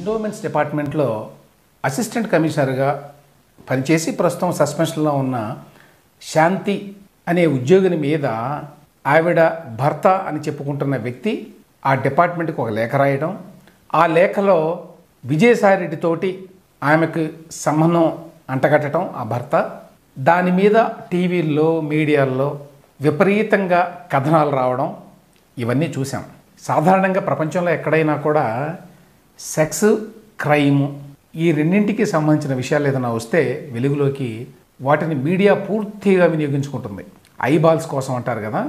Endowments డిపార్ట్మెంట్లో assistant కమిషనర్గా పనిచేసి ప్రస్తుతం సస్పెన్షన్లో ఉన్న శాంతి అనే ఉద్యోగిని మీద ఆవిడ భర్త అని చెప్పుకుంటున్న వ్యక్తి ఆ డిపార్ట్మెంట్కి ఒక లేఖ రాయడం, ఆ లేఖలో విజయసాయిరెడ్డితోటి ఆమెకు సంబంధం అంటగట్టడం ఆ భర్త, దాని మీద టీవీల్లో మీడియాల్లో విపరీతంగా కథనాలు రావడం ఇవన్నీ చూసాం. సాధారణంగా ప్రపంచంలో ఎక్కడైనా కూడా సెక్స్, క్రైమ్ ఈ రెండింటికి సంబంధించిన విషయాలు ఏదైనా వస్తే వెలుగులోకి వాటిని మీడియా పూర్తిగా వినియోగించుకుంటుంది. ఐబాల్స్ కోసం అంటారు కదా,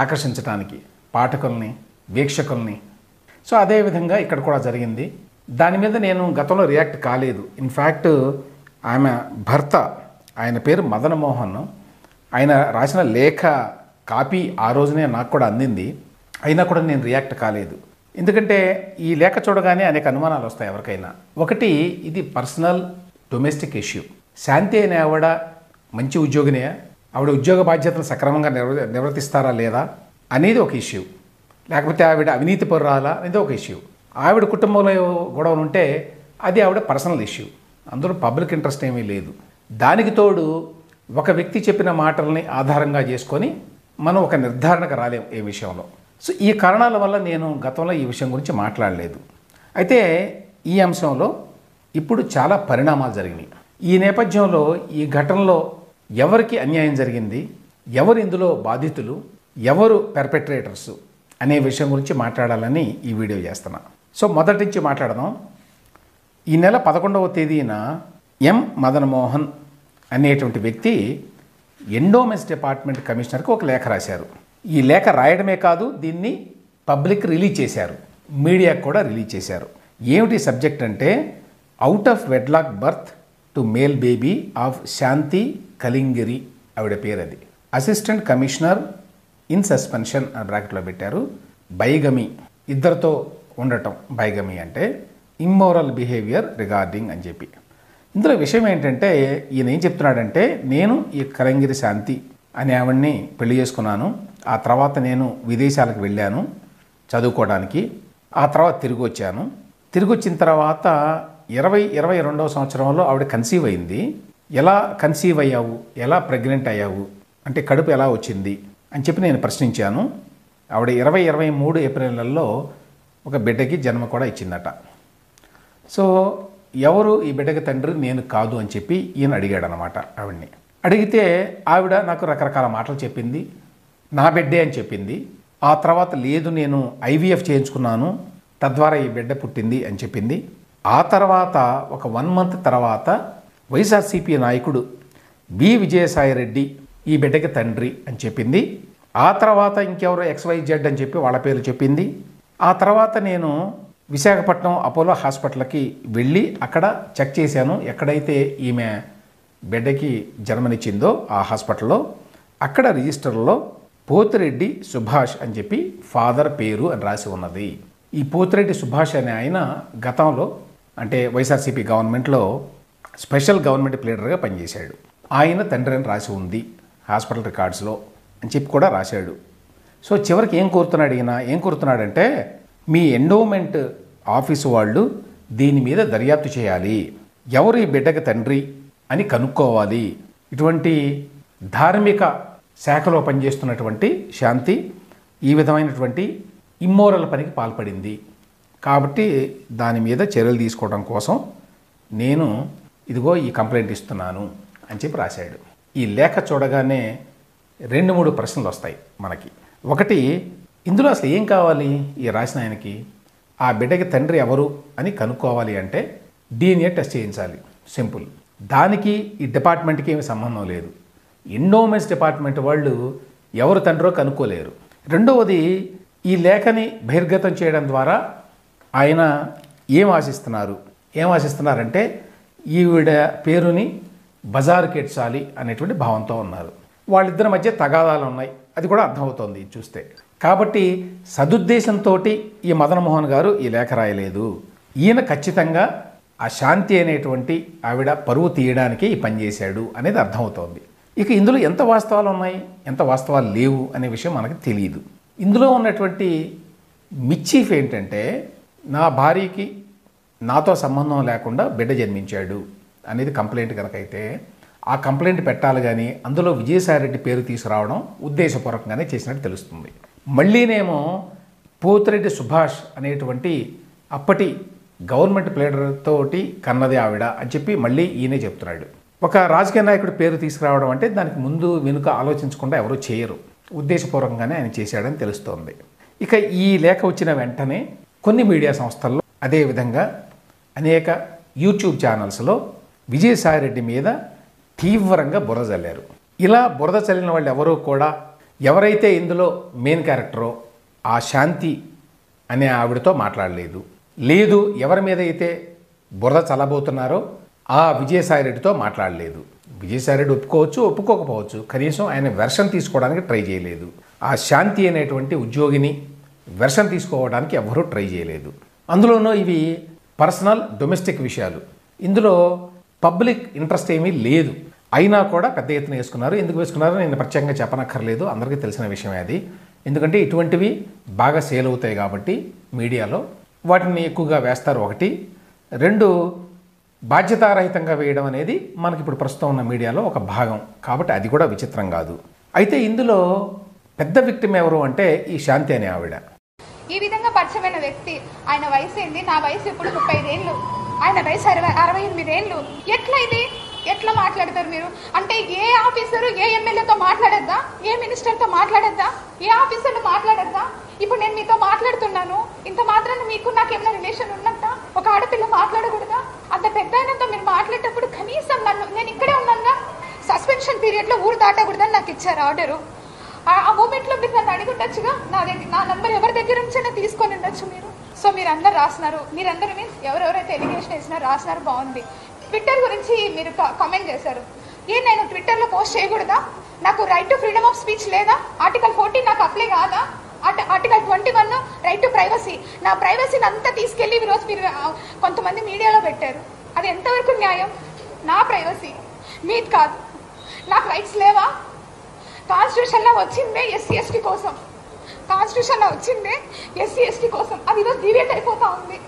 ఆకర్షించడానికి పాఠకుల్ని, వీక్షకుల్ని. సో అదేవిధంగా ఇక్కడ కూడా జరిగింది. దాని మీద నేను గతంలో రియాక్ట్ కాలేదు. ఇన్ఫ్యాక్ట్ ఆమె భర్త, ఆయన పేరు మదన్ మోహన్, ఆయన రాసిన లేఖ కాపీ ఆ రోజునే నాకు కూడా అందింది. అయినా కూడా నేను రియాక్ట్ కాలేదు. ఎందుకంటే ఈ లేఖ చూడగానే అనేక అనుమానాలు వస్తాయి ఎవరికైనా. ఒకటి, ఇది పర్సనల్ డొమెస్టిక్ ఇష్యూ. శాంతి అనే ఆవిడ మంచి ఉద్యోగినే, ఆవిడ ఉద్యోగ బాధ్యతలు సక్రమంగా నిర్వర్తిస్తారా లేదా అనేది ఒక ఇష్యూ, లేకపోతే ఆవిడ అవినీతి పరురాలా అనేది ఒక ఇష్యూ. ఆవిడ కుటుంబంలో గొడవలు ఉంటే అది ఆవిడ పర్సనల్ ఇష్యూ, అందులో పబ్లిక్ ఇంట్రెస్ట్ ఏమీ లేదు. దానికి తోడు ఒక వ్యక్తి చెప్పిన మాటల్ని ఆధారంగా చేసుకొని మనం ఒక నిర్ధారణకు రాలేం ఏ విషయంలో. సో ఈ కారణాల వల్ల నేను గతంలో ఈ విషయం గురించి మాట్లాడలేదు. అయితే ఈ అంశంలో ఇప్పుడు చాలా పరిణామాలు జరిగినాయి. ఈ నేపథ్యంలో ఈ ఘటనలో ఎవరికి అన్యాయం జరిగింది, ఎవరు ఇందులో బాధితులు, ఎవరు పెర్పెట్రేటర్స్ అనే విషయం గురించి మాట్లాడాలని ఈ వీడియో చేస్తున్నా. సో మొదటి నుంచి మాట్లాడదాం. ఈ నెల 11వ తేదీన ఎం మదన్ మోహన్ అనేటువంటి వ్యక్తి ఎండోమెంట్స్ డిపార్ట్మెంట్ కమిషనర్కి ఒక లేఖ రాశారు. ఈ లేఖ రాయడమే కాదు, దీన్ని పబ్లిక్ రిలీజ్ చేశారు, మీడియాకు కూడా రిలీజ్ చేశారు. ఏమిటి సబ్జెక్ట్ అంటే, out of wedlock birth to male baby of Shanti Kalingiri, ఆవిడ పేరు అది. అసిస్టెంట్ కమిషనర్ ఇన్ సస్పెన్షన్ అని బ్రాకెట్లో పెట్టారు. బైగమి, ఇద్దరితో ఉండటం, బైగమి అంటే ఇమ్మోరల్ బిహేవియర్ రిగార్డింగ్ అని చెప్పి. ఇందులో విషయం ఏంటంటే, ఈయన ఏం చెప్తున్నాడంటే, నేను ఈ కలింగిరి శాంతి అనే ఆవిడ్ని పెళ్లి చేసుకున్నాను. ఆ తర్వాత నేను విదేశాలకు వెళ్ళాను చదువుకోవడానికి. ఆ తర్వాత తిరిగి వచ్చాను. తిరిగి వచ్చిన తర్వాత 2022వ సంవత్సరంలో ఆవిడ కన్సీవ్ అయింది. ఎలా కన్సీవ్ అయ్యావు, ఎలా ప్రెగ్నెంట్ అయ్యావు అంటే, కడుపు ఎలా వచ్చింది అని చెప్పి నేను ప్రశ్నించాను. ఆవిడ 2023 ఏప్రిల్ నెలలో ఒక బిడ్డకి జన్మ కూడా ఇచ్చిందట. సో ఎవరు ఈ బిడ్డకి తండ్రి, నేను కాదు అని చెప్పి ఈయన అడిగాడు అనమాట ఆవిడ్ని. అడిగితే ఆవిడ నాకు రకరకాల మాటలు చెప్పింది. నా బిడ్డే అని చెప్పింది. ఆ తర్వాత లేదు, నేను ఐవీఎఫ్ చేయించుకున్నాను, తద్వారా ఈ బిడ్డ పుట్టింది అని చెప్పింది. ఆ తర్వాత ఒక 1 మంత్ తర్వాత వైఎస్ఆర్సీపీ నాయకుడు బి విజయసాయిరెడ్డి ఈ బిడ్డకి తండ్రి అని చెప్పింది. ఆ తర్వాత ఇంకెవరో XYZ అని చెప్పి వాళ్ళ పేర్లు చెప్పింది. ఆ తర్వాత నేను విశాఖపట్నం అపోలో హాస్పిటల్కి వెళ్ళి అక్కడ చెక్ చేశాను, ఎక్కడైతే ఈమె బిడ్డకి జన్మనిచ్చిందో ఆ హాస్పిటల్లో. అక్కడ రిజిస్టర్లో పోతిరెడ్డి సుభాష్ అని చెప్పి ఫాదర్ పేరు అని రాసి ఉన్నది. ఈ పోతిరెడ్డి సుభాష్ అనే ఆయన గతంలో అంటే వైఎస్ఆర్సీపీ గవర్నమెంట్లో స్పెషల్ గవర్నమెంట్ ప్లేడర్గా పనిచేశాడు. ఆయన తండ్రి అని రాసి ఉంది హాస్పిటల్ రికార్డ్స్లో అని చెప్పి కూడా రాశాడు. సో చివరికి ఏం కోరుతున్నాడంటే, మీ ఎండోమెంట్ ఆఫీసు వాళ్ళు దీని మీద దర్యాప్తు చేయాలి, ఎవరు ఈ బిడ్డకి తండ్రి అని కనుక్కోవాలి. ఇటువంటి ధార్మిక శాఖలో పనిచేస్తున్నటువంటి శాంతి ఈ విధమైనటువంటి ఇమ్మోరల్ పనికి పాల్పడింది, కాబట్టి దాని మీద చర్యలు తీసుకోవడం కోసం నేను ఇదిగో ఈ కంప్లైంట్ ఇస్తున్నాను అని చెప్పి రాశాడు. ఈ లేఖ చూడగానే 2-3 ప్రశ్నలు వస్తాయి మనకి. ఒకటి, ఇందులో అసలు ఏం కావాలి ఈ రాసిన ఆయనకి? ఆ బిడ్డకి తండ్రి ఎవరు అని కనుక్కోవాలి అంటే DNA టెస్ట్ చేయించాలి, సింపుల్. దానికి ఈ డిపార్ట్మెంట్కి ఏమి సంబంధం లేదు. ఎండోమెంట్స్ డిపార్ట్మెంట్ వాళ్ళు ఎవరు తండ్రో కనుక్కోలేరు. రెండవది, ఈ లేఖని బహిర్గతం చేయడం ద్వారా ఆయన ఏం ఆశిస్తున్నారంటే ఈవిడ పేరుని బజారుకి ఎడ్చాలి అనేటువంటి భావంతో ఉన్నారు. వాళ్ళిద్దరి మధ్య తగాదాలు ఉన్నాయి, అది కూడా అర్థమవుతోంది చూస్తే. కాబట్టి సదుద్దేశంతో ఈ మదన్ మోహన్ గారు ఈ లేఖ రాయలేదు. ఈయన ఖచ్చితంగా ఆ శాంతి అనేటువంటి ఆవిడ పరువు తీయడానికి ఈ పని చేశాడు అనేది అర్థమవుతోంది. ఇక ఇందులో ఎంత వాస్తవాలు ఉన్నాయి, ఎంత వాస్తవాలు లేవు అనే విషయం మనకు తెలియదు. ఇందులో ఉన్నటువంటి మిచ్చీఫ్ ఏంటంటే, నా భార్యకి నాతో సంబంధం లేకుండా బిడ్డ జన్మించాడు అనేది కంప్లైంట్ కనుక అయితే ఆ కంప్లైంట్ పెట్టాలి కానీ అందులో విజయసాయిరెడ్డి పేరు తీసుకురావడం ఉద్దేశపూర్వకంగానే చేసినట్టు తెలుస్తుంది. మళ్ళీనేమో పోతిరెడ్డి సుభాష్ అనేటువంటి అప్పటి గవర్నమెంట్ ప్లేడర్ తోటి కన్నది ఆవిడ అని చెప్పి మళ్ళీ ఈయనే చెప్తున్నాడు. ఒక రాజకీయ నాయకుడి పేరు తీసుకురావడం అంటే దానికి ముందు వెనుక ఆలోచించకుండా ఎవరూ చేయరు, ఉద్దేశపూర్వకంగానే ఆయన చేశాడని తెలుస్తోంది. ఇక ఈ లేఖ వచ్చిన వెంటనే కొన్ని మీడియా సంస్థల్లో అదేవిధంగా అనేక యూట్యూబ్ ఛానల్స్లో విజయసాయిరెడ్డి మీద తీవ్రంగా బురద చల్లారు. ఇలా బురద చల్లిన వాళ్ళు ఎవరూ కూడా ఎవరైతే ఇందులో మెయిన్ క్యారెక్టరో ఆ శాంతి అనే ఆవిడతో మాట్లాడలేదు, లేదు ఎవరి మీద అయితే బురద చల్లబోతున్నారో ఆ విజయసాయిరెడ్డితో మాట్లాడలేదు. విజయసాయిరెడ్డి ఒప్పుకోవచ్చు, ఒప్పుకోకపోవచ్చు, కనీసం ఆయన వెర్షన్ తీసుకోవడానికి ట్రై చేయలేదు. ఆ శాంతి అనేటువంటి ఉద్యోగిని వెర్షన్ తీసుకోవడానికి ఎవరూ ట్రై చేయలేదు. అందులోనూ ఇవి పర్సనల్ డొమెస్టిక్ విషయాలు, ఇందులో పబ్లిక్ ఇంట్రెస్ట్ ఏమీ లేదు. అయినా కూడా పెద్ద ఎత్తున వేసుకున్నారు. ఎందుకు వేసుకున్నారో నేను ప్రత్యేకంగా చెప్పనక్కర్లేదు, అందరికీ తెలిసిన విషయమే అది. ఎందుకంటే ఇటువంటివి బాగా సేల్ అవుతాయి కాబట్టి మీడియాలో వాటిని ఎక్కువగా వేస్తారు. ఒకటి, రెండు, బాధ్యతారహితంగా వేయడం అనేది మనకి ఇప్పుడు ప్రస్తుతం ఉన్న మీడియాలో ఒక భాగం కాబట్టి అది కూడా విచిత్రం కాదు. అయితే ఇందులో పెద్ద విక్టిమ్ ఎవరు అంటే ఈ శాంతి అనే ఆవిడ. ఈ విధంగా పరిచయమైన వ్యక్తి, ఆయన వయసు ఏంది, నా వయసు ఇప్పుడు 35 ఏళ్ళు, ఆయన వయసు 68 ఏళ్ళు. ఎట్లా ఇది, ఎట్లా మాట్లాడతారు మీరు? అంటే ఏ ఆఫీసరు ఏ ఎమ్మెల్యేతో మాట్లాడద్దా, ఏ మినిస్టర్తో మాట్లాడద్దా, ఏ ఆఫీసర్లు మాట్లాడద్దా? ఇప్పుడు నేను మీతో మాట్లాడుతున్నాను, ఇంత మాత్రాన మీకు నాకు ఏమైనా రిలేషన్ ఉన్నట్ట? ఒక ఆడపిల్ల మాట్లాడకూడదా? అంత పెద్ద ఆయనతో మీరు మాట్లాడేటప్పుడు కనీసం నేను ఇక్కడే ఉన్నాగా, సస్పెన్షన్ పీరియడ్లో ఊరు దాటకూడదని నాకు ఇచ్చారు ఆర్డరు. ఆ మూమెంట్లో మీరు నన్ను అడుగుండొచ్చుగా, నా నంబర్ ఎవరి దగ్గర నుంచైనా తీసుకొని ఉండొచ్చు మీరు. సో మీరు అందరు రాసినారు, మీరందరూ మీన్స్ ఎవరెవరైతే ఎలిగేషన్ వేసినారో రాసినారు, బాగుంది. ట్విట్టర్ గురించి మీరు కామెంట్ చేశారు. నేను ట్విట్టర్లో పోస్ట్ చేయకూడదా? నాకు right to freedom of speech లేదా? ఆర్టికల్ 14 నాకు అప్లై కాదా? ఆర్టికల్ 21 రైట్ టు ప్రైవసీ, నా ప్రైవసీని అంతా తీసుకెళ్ళి ఈరోజు మీరు కొంతమంది మీడియాలో పెట్టారు. అది ఎంతవరకు న్యాయం? నా ప్రైవసీ, మీది కాదు. నాకు రైట్స్ లేవా? కాన్స్టిట్యూషన్లో వచ్చిందే ఎస్సీ ఎస్టీ కోసం, కాన్స్టిట్యూషన్లో వచ్చిందే ఎస్సీ ఎస్టీ కోసం. అది ఈరోజు డివేట్ అయిపోతా ఉంది.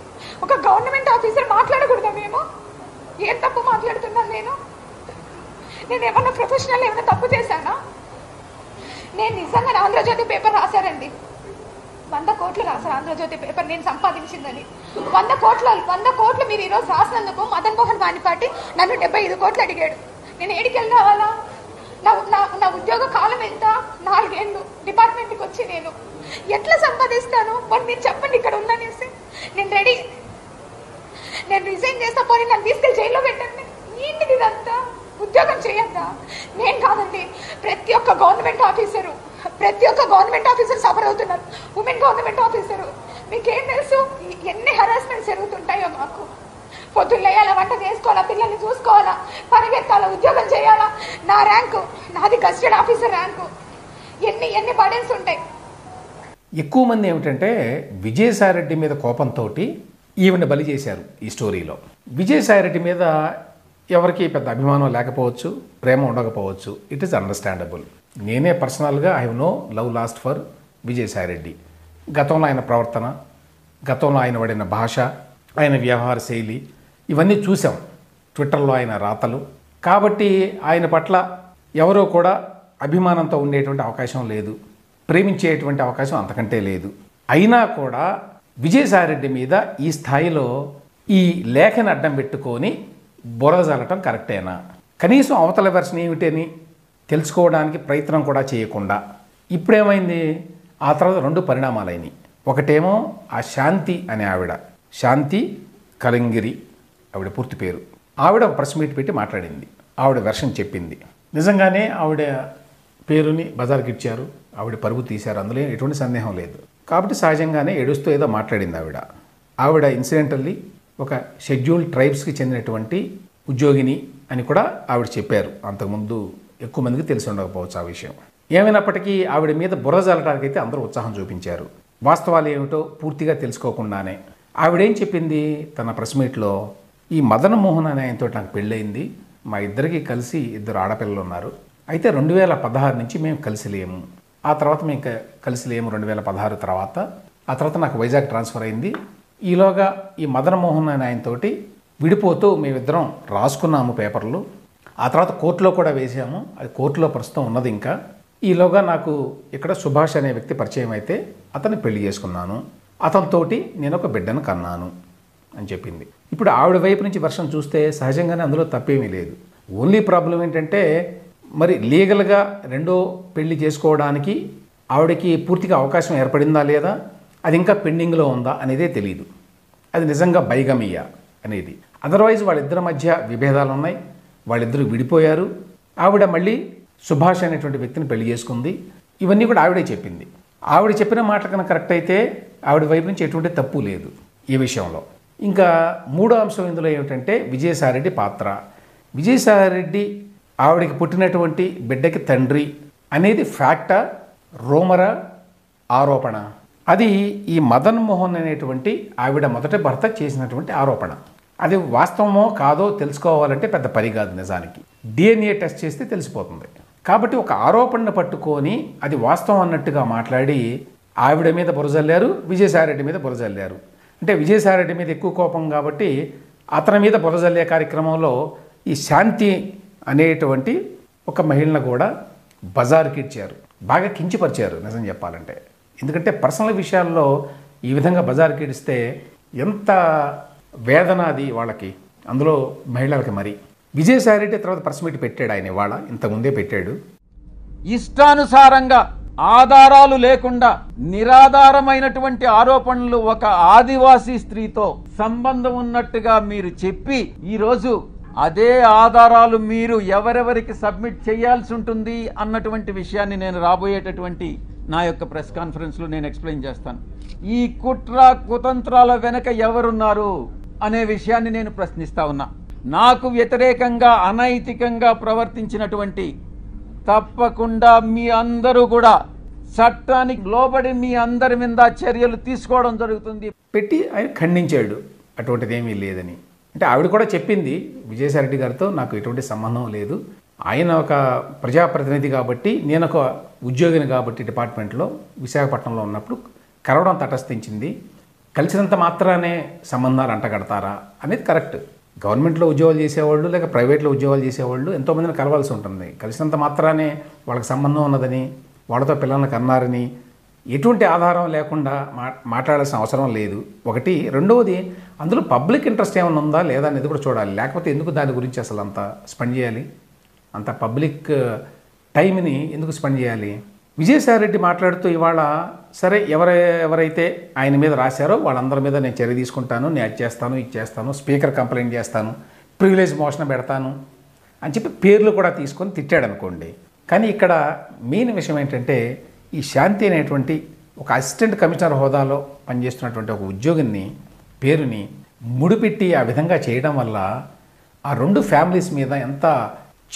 ఒక గవర్నమెంట్ ఆఫీసర్ మాట్లాడకూడదా? మేము ఏం తప్పు మాట్లాడుతున్నాను? నేను ఏమన్నా ప్రొఫెషనల్ ఏమైనా తప్పు చేశానా? నేను నిజంగా ఆంధ్రజ్యోతి పేపర్ రాశారండి, 100 కోట్లు రాశారు ఆంధ్రజ్యోతి పేపర్ నేను సంపాదించిందని. 100 కోట్లు మీరు ఈరోజు రాసినందుకు మదన్ మోహన్ వాణిపాటి నన్ను 75 కోట్లు అడిగాడు. నేను ఏడికి వెళ్ళి రావాలా? నా ఉద్యోగ కాలం ఎంత? 4 ఏళ్ళు డిపార్ట్మెంట్కి వచ్చి నేను ఎట్లా సంపాదిస్తాను? మరి మీరు చెప్పండి ఇక్కడ ఉందనేసి. నేను రెడీ, నేను రిజైన్ చేస్తా, పోనీ నన్ను తీసుకెళ్ళి జైల్లో పెట్టండి. ఏంటిది ఇదంతా? ఉద్యోగం చేయొద్దా? నేను కాదండి, ప్రతి ఒక్క గవర్నమెంట్ ఆఫీసర్ సఫర్ అవుతున్నారు. ఉమెన్ గవర్నమెంట్ ఆఫీసరు, మీకేం తెలుసు ఎన్ని హెరాస్మెంట్స్ జరుగుతుంటాయో మాకు. పొద్దున్న లేయాలా, వంట చేసుకోవాలా, పిల్లల్ని చూసుకోవాలా, పరిగెత్తాలా, ఉద్యోగం చేయాలా. నా ర్యాంకు, నాది గస్టెడ్ ఆఫీసర్ ర్యాంకు. ఎన్ని బర్డెన్స్ ఉంటాయి. ఎక్కువ మంది ఏమిటంటే విజయసాయిరెడ్డి మీద కోపంతో ఈవెన్ బలి చేశారు ఈ స్టోరీలో. విజయసాయిరెడ్డి మీద ఎవరికి పెద్ద అభిమానం లేకపోవచ్చు, ప్రేమ ఉండకపోవచ్చు, ఇట్ ఈస్ అండర్స్టాండబుల్. నేనే పర్సనల్గా I have no love lost for Vijayasai Reddy. గతంలో ఆయన ప్రవర్తన, గతంలో ఆయన వాడిన భాష, ఆయన వ్యవహార శైలి ఇవన్నీ చూసాం, ట్విట్టర్లో ఆయన రాతలు. కాబట్టి ఆయన పట్ల ఎవరో కూడా అభిమానంతో ఉండేటువంటి అవకాశం లేదు, ప్రేమించేటువంటి అవకాశం అంతకంటే లేదు. అయినా కూడా విజయసాయిరెడ్డి మీద ఈ స్థాయిలో ఈ లేఖను అడ్డం పెట్టుకొని బురద జల్లటం కరెక్టేనా? కనీసం అవతల వెర్షన్ ఏమిటని తెలుసుకోవడానికి ప్రయత్నం కూడా చేయకుండా ఇప్పుడేమైంది? ఆ తర్వాత 2 పరిణామాలైనవి. ఒకటేమో ఆ శాంతి అనే ఆవిడ, శాంతి కలింగిరి ఆవిడ పూర్తి పేరు, ఆవిడ ఒక ప్రెస్ మీట్ పెట్టి మాట్లాడింది. ఆవిడ వెర్షన్ చెప్పింది. నిజంగానే ఆవిడ పేరుని బజార్కి ఇచ్చారు, ఆవిడ పరుగు తీశారు, అందులో ఎటువంటి సందేహం లేదు. కాబట్టి సహజంగానే ఏడుస్తూ ఏదో మాట్లాడింది ఆవిడ ఇన్సిడెంటల్లీ ఒక షెడ్యూల్డ్ ట్రైబ్స్కి చెందినటువంటి ఉద్యోగిని అని కూడా ఆవిడ చెప్పారు. అంతకుముందు ఎక్కువ మందికి తెలిసి ఉండకపోవచ్చు ఆ విషయం. ఏమైనప్పటికీ ఆవిడ మీద బుర్ర జల్లడానికైతే అందరూ ఉత్సాహం చూపించారు. వాస్తవాలు ఏమిటో పూర్తిగా తెలుసుకోకుండానే ఆవిడేం చెప్పింది తన ప్రెస్ మీట్లో, ఈ మదన్ మోహన్ అనే ఆయనతో నాకు పెళ్ళయింది, మా ఇద్దరికి కలిసి 2 ఆడపిల్లలు ఉన్నారు. అయితే 2016 నుంచి మేము కలిసి లేము, ఆ తర్వాత మేము కలిసి లేము 2016 తర్వాత. ఆ తర్వాత నాకు వైజాగ్ ట్రాన్స్ఫర్ అయింది, ఈలోగా ఈ మదన్ మోహన్ అనే ఆయనతోటి విడిపోతూ మేమిద్దరం రాసుకున్నాము పేపర్లు. ఆ తర్వాత కోర్టులో కూడా వేసాము. అది కోర్టులో ప్రస్తుతం ఉన్నది. ఇంకా ఈలోగా నాకు ఇక్కడ సుభాష్ అనే వ్యక్తి పరిచయం అయితే అతన్ని పెళ్లి చేసుకున్నాను. అతనితోటి నేను ఒక బిడ్డను కన్నాను అని చెప్పింది. ఇప్పుడు ఆవిడ వైపు నుంచి వర్షం చూస్తే సహజంగానే అందులో తప్పేమీ లేదు. ఓన్లీ ప్రాబ్లం ఏంటంటే మరి లీగల్గా రెండో పెళ్లి చేసుకోవడానికి ఆవిడకి పూర్తిగా అవకాశం ఏర్పడిందా లేదా, అది ఇంకా పెండింగ్లో ఉందా అనేదే తెలియదు. అది నిజంగా బైగమియా అనేది. అదర్వైజ్ వాళ్ళిద్దరి మధ్య విభేదాలు ఉన్నాయి. వాళ్ళిద్దరూ విడిపోయారు. ఆవిడ మళ్ళీ సుభాష్ అనేటువంటి వ్యక్తిని పెళ్లి చేసుకుంది. ఇవన్నీ కూడా ఆవిడే చెప్పింది. ఆవిడ చెప్పిన మాటల కన్నా కరెక్ట్ అయితే ఆవిడ వైపు నుంచి ఎటువంటి తప్పు లేదు ఈ విషయంలో. ఇంకా మూడో అంశం ఇందులో ఏమిటంటే విజయసాయిరెడ్డి పాత్ర. విజయసాయిరెడ్డి ఆవిడకి పుట్టినటువంటి బిడ్డకి తండ్రి అనేది ఫ్యాక్టా, రూమరా, ఆరోపణ? అది ఈ మదన్ మోహన్ అనేటువంటి ఆవిడ మొదటి భర్త చేసినటువంటి ఆరోపణ. అది వాస్తవమో కాదో తెలుసుకోవాలంటే పెద్ద పని కాదు. నిజానికి DNA టెస్ట్ చేస్తే తెలిసిపోతుంది. కాబట్టి ఒక ఆరోపణను పట్టుకొని అది వాస్తవం అన్నట్టుగా మాట్లాడి ఆవిడ మీద బురజల్లారు, విజయసాయిరెడ్డి మీద బురజల్లారు. అంటే విజయసాయిరెడ్డి మీద ఎక్కువ కోపం కాబట్టి అతని మీద బురజల్లే కార్యక్రమంలో ఈ శాంతి అనేటువంటి ఒక మహిళను కూడా బజారుకి ఇచ్చారు. బాగా కించపరిచారు నిజం చెప్పాలంటే. ఎందుకంటే పర్సనల్ విషయాల్లో ఈ విధంగా బజారుకి ఇడిస్తే ఎంత వేదన అది వాళ్ళకి, అందులో మహిళలకి. మరి విజయసాయిరెడ్డి తర్వాత ప్రెస్ మీట్ పెట్టాడు ఆయన ఇవాళ, ఇంతకుముందే పెట్టాడు. ఇష్టానుసారంగా ఆధారాలు లేకుండా నిరాధారమైనటువంటి ఆరోపణలు ఒక ఆదివాసీ స్త్రీతో సంబంధం ఉన్నట్టుగా మీరు చెప్పి ఈరోజు అదే ఆధారాలు మీరు ఎవరెవరికి సబ్మిట్ చేయాల్సి ఉంటుంది అన్నటువంటి విషయాన్ని నేను రాబోయేటటువంటి నా యొక్క ప్రెస్ కాన్ఫరెన్స్లో నేను ఎక్స్ప్లెయిన్ చేస్తాను. ఈ కుట్ర కుతంత్రాల వెనక ఎవరున్నారు అనే విషయాన్ని నేను ప్రశ్నిస్తా ఉన్నా. నాకు వ్యతిరేకంగా అనైతికంగా ప్రవర్తించినటువంటి తప్పకుండా మీ అందరూ కూడా చట్టానికి లోబడి మీ అందరి మీద చర్యలు తీసుకోవడం జరుగుతుంది పెట్టి ఆయన ఖండించాడు. అటువంటిది ఏమీ లేదని. అంటే ఆవిడ కూడా చెప్పింది విజయసాయిరెడ్డి గారితో నాకు ఎటువంటి సంబంధం లేదు, ఆయన ఒక ప్రజాప్రతినిధి కాబట్టి, నేను ఒక ఉద్యోగిని కాబట్టి డిపార్ట్మెంట్లో విశాఖపట్నంలో ఉన్నప్పుడు కలవడం తటస్థించింది, కలిసినంత మాత్రానే సంబంధాలు అంటగడతారా అనేది కరెక్ట్. గవర్నమెంట్లో ఉద్యోగాలు చేసేవాళ్ళు లేక ప్రైవేట్లో ఉద్యోగాలు చేసేవాళ్ళు ఎంతోమందిని కలవాల్సి ఉంటుంది. కలిసినంత మాత్రానే వాళ్ళకి సంబంధం ఉన్నదని, వాళ్ళతో పిల్లల్ని కన్నారని ఎటువంటి ఆధారం లేకుండా మాట్లాడాల్సిన అవసరం లేదు. ఒకటి. రెండవది, అందులో పబ్లిక్ ఇంట్రెస్ట్ ఏమైనా ఉందా లేదా అనేది కూడా చూడాలి. లేకపోతే ఎందుకు దాని గురించి అసలు అంత స్పెండ్ చేయాలి, అంత పబ్లిక్ టైంని ఎందుకు స్పెండ్ చేయాలి? విజయసాయిరెడ్డి మాట్లాడుతూ ఇవాళ సరే ఎవరైతే ఆయన మీద రాశారో వాళ్ళందరి మీద నేను చర్య తీసుకుంటాను, నేను అది చేస్తాను, ఇది చేస్తాను, స్పీకర్ కంప్లైంట్ చేస్తాను, ప్రివిలేజ్ మోషన్ పెడతాను అని చెప్పి పేర్లు కూడా తీసుకొని తిట్టాడు అనుకోండి. కానీ ఇక్కడ మెయిన్ విషయం ఏంటంటే ఈ శాంతి అనేటువంటి ఒక అసిస్టెంట్ కమిషనర్ హోదాలో పనిచేస్తున్నటువంటి ఒక ఉద్యోగిని పేరుని ముడిపెట్టి ఆ విధంగా చేయడం వల్ల ఆ రెండు ఫ్యామిలీస్ మీద ఎంత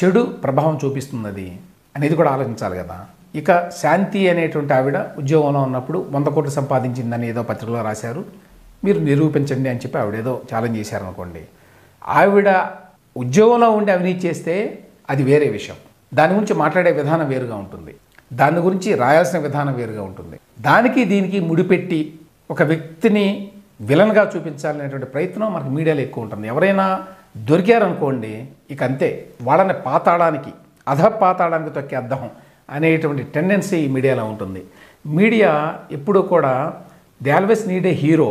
చెడు ప్రభావం చూపిస్తున్నది అనేది కూడా ఆలోచించాలి కదా. ఇక శాంతి అనేటువంటి ఆవిడ ఉద్యోగంలో ఉన్నప్పుడు 100 కోట్లు సంపాదించిందని ఏదో పత్రికలో రాశారు, మీరు నిరూపించండి అని చెప్పి ఆవిడేదో ఛాలెంజ్ చేశారనుకోండి. ఆవిడ ఉద్యోగంలో ఉండి అవినీతి చేస్తే అది వేరే విషయం. దాని గురించి మాట్లాడే విధానం వేరుగా ఉంటుంది, దాని గురించి రాయాల్సిన విధానం వేరుగా ఉంటుంది. దానికి దీనికి ముడిపెట్టి ఒక వ్యక్తిని విలన్గా చూపించాలనేటువంటి ప్రయత్నం మనకు మీడియాలో ఎక్కువ ఉంటుంది. ఎవరైనా దొరికారనుకోండి ఇక అంతే, వాళ్ళని పాతాడానికి పాతాడానికి తొక్కే అద్దం అనేటువంటి టెండెన్సీ మీడియాలో ఉంటుంది. మీడియా ఎప్పుడూ కూడా they always need a hero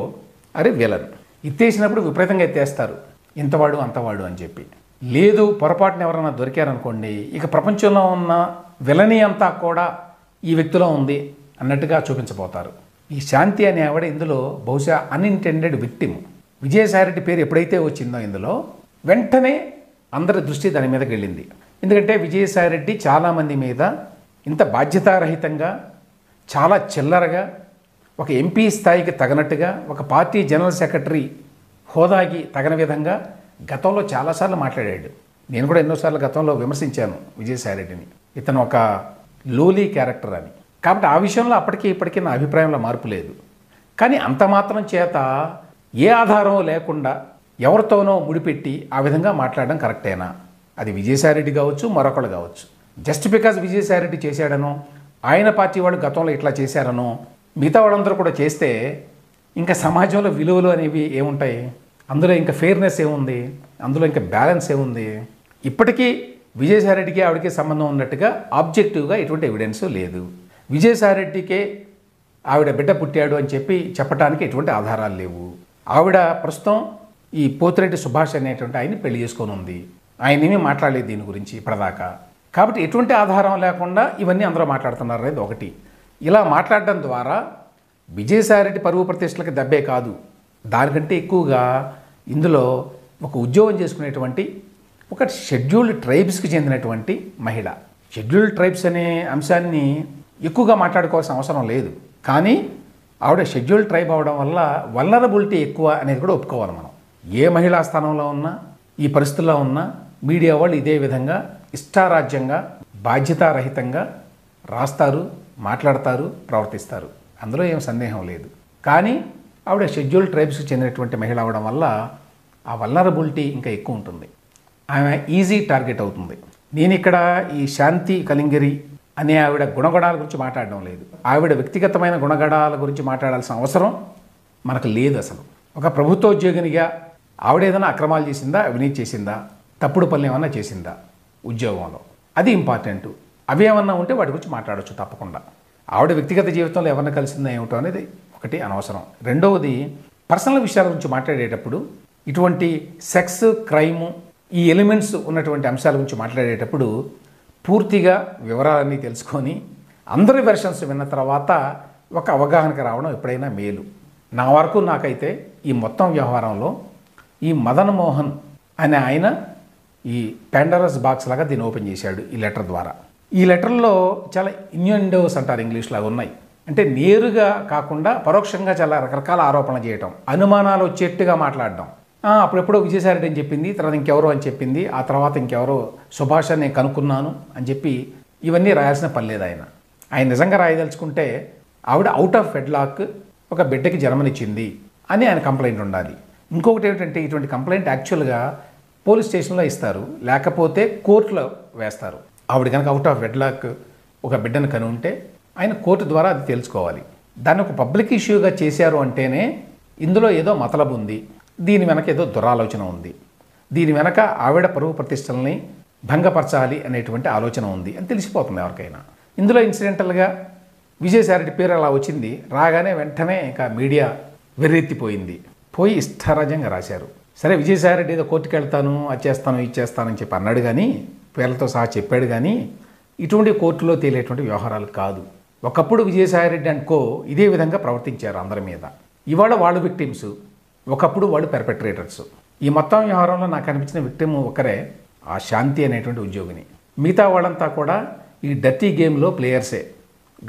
అరే విలన్. ఎత్తేసినప్పుడు విపరీతంగా ఎత్తేస్తారు, ఇంతవాడు అంతవాడు అని చెప్పి. లేదు పొరపాటున ఎవరైనా దొరికారనుకోండి ఇక ప్రపంచంలో ఉన్న విలని అంతా కూడా ఈ వ్యక్తిలో ఉంది అన్నట్టుగా చూపించబోతారు. ఈ శాంతి అనే ఆవిడ ఇందులో బహుశా అన్ఇంటెండెడ్ విక్టిమ్. విజయసాయిరెడ్డి పేరు ఎప్పుడైతే వచ్చిందో ఇందులో వెంటనే అందరి దృష్టి దాని మీదకి వెళ్ళింది. ఎందుకంటే విజయసాయిరెడ్డి చాలామంది మీద ఇంత బాధ్యతారహితంగా, చాలా చిల్లరగా, ఒక ఎంపీ స్థాయికి తగినట్టుగా, ఒక పార్టీ జనరల్ సెక్రటరీ హోదాకి తగిన విధంగా గతంలో చాలాసార్లు మాట్లాడాడు. నేను కూడా ఎన్నోసార్లు గతంలో విమర్శించాను విజయసాయిరెడ్డిని, ఇతను ఒక లోలీ క్యారెక్టర్ అని. కాబట్టి ఆ విషయంలో అప్పటికీ ఇప్పటికీ నా అభిప్రాయంలో మార్పు లేదు. కానీ అంత మాత్రం చేత ఏ ఆధారం లేకుండా ఎవరితోనో ముడిపెట్టి ఆ విధంగా మాట్లాడడం కరెక్టేనా? అది విజయసాయిరెడ్డి కావచ్చు, మరొకళ్ళు కావచ్చు. జస్ట్ బికాజ్ విజయసాయిరెడ్డి చేశాడనో, ఆయన పార్టీ వాళ్ళు గతంలో ఇట్లా చేశారనో, మిగతా వాళ్ళందరూ కూడా చేస్తే ఇంకా సమాజంలో విలువలు అనేవి ఏముంటాయి? అందులో ఇంకా ఫెయిర్నెస్ ఏముంది? అందులో ఇంకా బ్యాలెన్స్ ఏముంది? ఇప్పటికీ విజయసాయిరెడ్డికి ఆవిడకి సంబంధం ఉన్నట్టుగా ఆబ్జెక్టివ్గా ఎటువంటి ఎవిడెన్స్ లేదు. విజయసాయిరెడ్డికే ఆవిడ బిడ్డ పుట్టాడు అని చెప్పడానికి ఎటువంటి ఆధారాలు లేవు. ఆవిడ ప్రస్తుతం ఈ పోతిరెడ్డి సుభాష్ అనేటువంటి ఆయన్ని పెళ్లి చేసుకొని ఉంది. ఆయన ఏమీ మాట్లాడలేదు దీని గురించి ఇప్పటిదాకా. కాబట్టి ఎటువంటి ఆధారం లేకుండా ఇవన్నీ అందరూ మాట్లాడుతున్నారు అనేది ఒకటి. ఇలా మాట్లాడడం ద్వారా విజయసాయిరెడ్డి పరువు ప్రతిష్టలకు దెబ్బే కాదు, దానికంటే ఎక్కువగా ఇందులో ఒక ఉద్యోగం చేసుకునేటువంటి ఒక షెడ్యూల్డ్ ట్రైబ్స్కి చెందినటువంటి మహిళ. షెడ్యూల్డ్ ట్రైబ్స్ అనే అంశాన్ని ఎక్కువగా మాట్లాడుకోవాల్సిన అవసరం లేదు. కానీ ఆవిడ షెడ్యూల్డ్ ట్రైబ్ అవడం వల్ల వల్నరబిలిటీ ఎక్కువ అనేది కూడా ఒప్పుకోవాలి మనం. ఏ మహిళా స్థానంలో ఉన్నా, ఈ పరిస్థితుల్లో ఉన్నా మీడియా వాళ్ళు ఇదే విధంగా ఇష్టారాజ్యంగా బాధ్యతారహితంగా రాస్తారు, మాట్లాడతారు, ప్రవర్తిస్తారు. అందులో ఏం సందేహం లేదు. కానీ ఆవిడ షెడ్యూల్డ్ ట్రైబ్స్కి చెందినటువంటి మహిళ అవడం వల్ల ఆ వల్నరబిలిటీ ఇంకా ఎక్కువ ఉంటుంది. ఆమె ఈజీ టార్గెట్ అవుతుంది. నేను ఇక్కడ ఈ శాంతి కలింగరి అనే ఆవిడ గుణగణాల గురించి మాట్లాడడం లేదు. ఆవిడ వ్యక్తిగతమైన గుణగణాల గురించి మాట్లాడాల్సిన అవసరం మనకు లేదు అసలు. ఒక ప్రభుత్వోద్యోగినిగా ఆవిడ ఏదైనా అక్రమాలు చేసిందా, అవినీతి చేసిందా, తప్పుడు పనులు ఏమన్నా చేసిందా ఉద్యోగంలో, అది ఇంపార్టెంట్. అవి ఏమన్నా ఉంటే వాటి గురించి మాట్లాడవచ్చు తప్పకుండా. ఆవిడ వ్యక్తిగత జీవితంలో ఎవరిని కలిసిందా ఏమిటో అనేది ఒకటి అనవసరం. రెండవది, పర్సనల్ విషయాల గురించి మాట్లాడేటప్పుడు ఇటువంటి సెక్స్, క్రైము, ఈ ఎలిమెంట్స్ ఉన్నటువంటి అంశాల గురించి మాట్లాడేటప్పుడు పూర్తిగా వివరాలన్నీ తెలుసుకొని అందరి వెర్షన్స్ విన్న తర్వాత ఒక అవగాహనకు రావడం ఎప్పుడైనా మేలు. నా వరకు నాకైతే ఈ మొత్తం వ్యవహారంలో ఈ మదన్ మోహన్ అనే ఆయన ఈ పాండరస్ బాక్స్ లాగా దీన్ని ఓపెన్ చేశాడు ఈ లెటర్ ద్వారా. ఈ లెటర్లో చాలా ఇన్యూండోస్ అంటారు ఇంగ్లీష్ లాగా ఉన్నాయి. అంటే నేరుగా కాకుండా పరోక్షంగా చాలా రకరకాల ఆరోపణలు చేయటం, అనుమానాలు వచ్చేట్టుగా మాట్లాడడం. అప్పుడెప్పుడో విజయసాయిరెడ్డి అని చెప్పింది, తర్వాత ఇంకెవరో అని చెప్పింది, ఆ తర్వాత ఇంకెవరో సుభాష్ నేను కనుక్కున్నాను అని చెప్పి ఇవన్నీ రాయాల్సిన పని లేదు. ఆయన నిజంగా రాయదలుచుకుంటే ఆవిడ అవుట్ ఆఫ్ వెడ్లాక్ ఒక బిడ్డకి జన్మనిచ్చింది అని ఆయన కంప్లైంట్ ఉండాలి. ఇంకొకటి ఏమిటంటే ఇటువంటి కంప్లైంట్ యాక్చువల్గా పోలీస్ స్టేషన్లో ఇస్తారు, లేకపోతే కోర్టులో వేస్తారు. ఆవిడ కనుక అవుట్ ఆఫ్ వెడ్లాక్ ఒక బిడ్డను కను ఉంటే ఆయన కోర్టు ద్వారా అది తెలుసుకోవాలి. దాన్ని ఒక పబ్లిక్ ఇష్యూగా చేశారు అంటేనే ఇందులో ఏదో మతలబు ఉంది, దీని వెనక ఏదో దురాలోచన ఉంది, దీని వెనక ఆవిడ పరువు ప్రతిష్టల్ని భంగపరచాలి అనేటువంటి ఆలోచన ఉంది అని తెలిసిపోతుంది ఎవరికైనా. ఇందులో ఇన్సిడెంటల్గా విజయసాయిరెడ్డి పేరు అలా వచ్చింది, రాగానే వెంటనే ఇంకా మీడియా వెర్రెత్తిపోయింది, పోయి ఇష్టారాజ్యంగా రాశారు. సరే విజయసాయిరెడ్డి ఏదో కోర్టుకు వెళ్తాను, అది చేస్తాను, ఇది చేస్తానని చెప్పి అన్నాడు, కానీ పేర్లతో సహా చెప్పాడు, కానీ ఇటువంటి కోర్టులో తేలేటువంటి వ్యవహారాలు కాదు. ఒకప్పుడు విజయసాయిరెడ్డి అండ్ కో ఇదే విధంగా ప్రవర్తించారు అందరి మీద. ఇవాళ వాళ్ళు విక్టిమ్స్, ఒకప్పుడు వాళ్ళు పెర్పెట్రేటర్స్. ఈ మొత్తం వ్యవహారంలో నాకు అనిపించిన విక్టిమ్ ఒకరే, ఆ శాంతి అనేటువంటి ఉద్యోగిని. మిగతా వాళ్ళంతా కూడా ఈ డర్టీ గేమ్లో ప్లేయర్సే,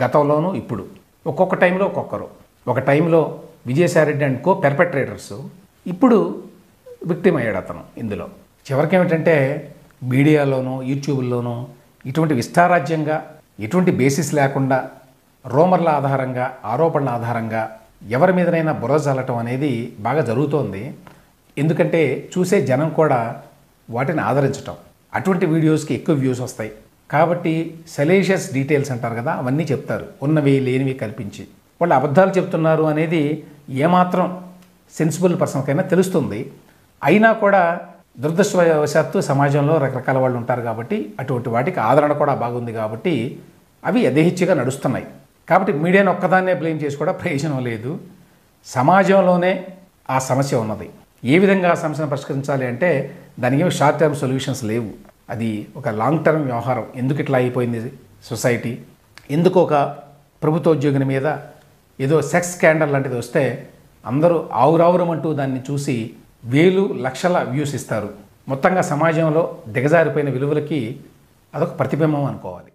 గతంలోనూ ఇప్పుడు. ఒక్కొక్క టైంలో ఒక్కొక్కరు. ఒక టైంలో విజయసాయిరెడ్డి అండ్ కో పెర్పెట్రేటర్స్, ఇప్పుడు విక్టిమ్ అయ్యాడు అతను. ఇందులో చివరికి ఏమిటంటే మీడియాలోనూ యూట్యూబ్లోనూ ఇటువంటి విస్తారాజ్యంగా ఎటువంటి బేసిస్ లేకుండా రూమర్ల ఆధారంగా, ఆరోపణల ఆధారంగా ఎవరి మీదనైనా బుర్ర జల్లటం అనేది బాగా జరుగుతోంది. ఎందుకంటే చూసే జనం కూడా వాటిని ఆదరించటం, అటువంటి వీడియోస్కి ఎక్కువ వ్యూస్ వస్తాయి కాబట్టి సెలేషియస్ డీటెయిల్స్ అంటారు కదా, అవన్నీ చెప్తారు, ఉన్నవి లేనివి కల్పించి. వాళ్ళు అబద్ధాలు చెప్తున్నారు అనేది ఏమాత్రం సెన్సిబుల్ పర్సన్కైనా తెలుస్తుంది. అయినా కూడా దురదృష్టవశాత్తు సమాజంలో రకరకాల వాళ్ళు ఉంటారు కాబట్టి అటువంటి వాటికి ఆదరణ కూడా బాగుంది కాబట్టి అవి యథేచ్ఛగా నడుస్తున్నాయి. కాబట్టి మీడియాను ఒక్కదాన్నే బ్లేమ్ చేసి కూడా ప్రయోజనం లేదు. సమాజంలోనే ఆ సమస్య ఉన్నది. ఏ విధంగా ఆ సమస్యను పరిష్కరించాలి అంటే దానికి ఏమి షార్ట్ టర్మ్ సొల్యూషన్స్ లేవు. అది ఒక లాంగ్ టర్మ్ వ్యవహారం. ఎందుకు ఇట్లా అయిపోయింది సొసైటీ, ఎందుకు ఒక ప్రభుత్వ ఉద్యోగిని మీద ఏదో సెక్స్ స్కాండల్ లాంటిది వస్తే అందరూ ఆవురావురమంటూ దాన్ని చూసి వేలు లక్షల వ్యూస్ ఇస్తారు. మొత్తంగా సమాజంలో దిగజారిపోయిన విలువలకి అదొక ప్రతిబింబం అనుకోవాలి.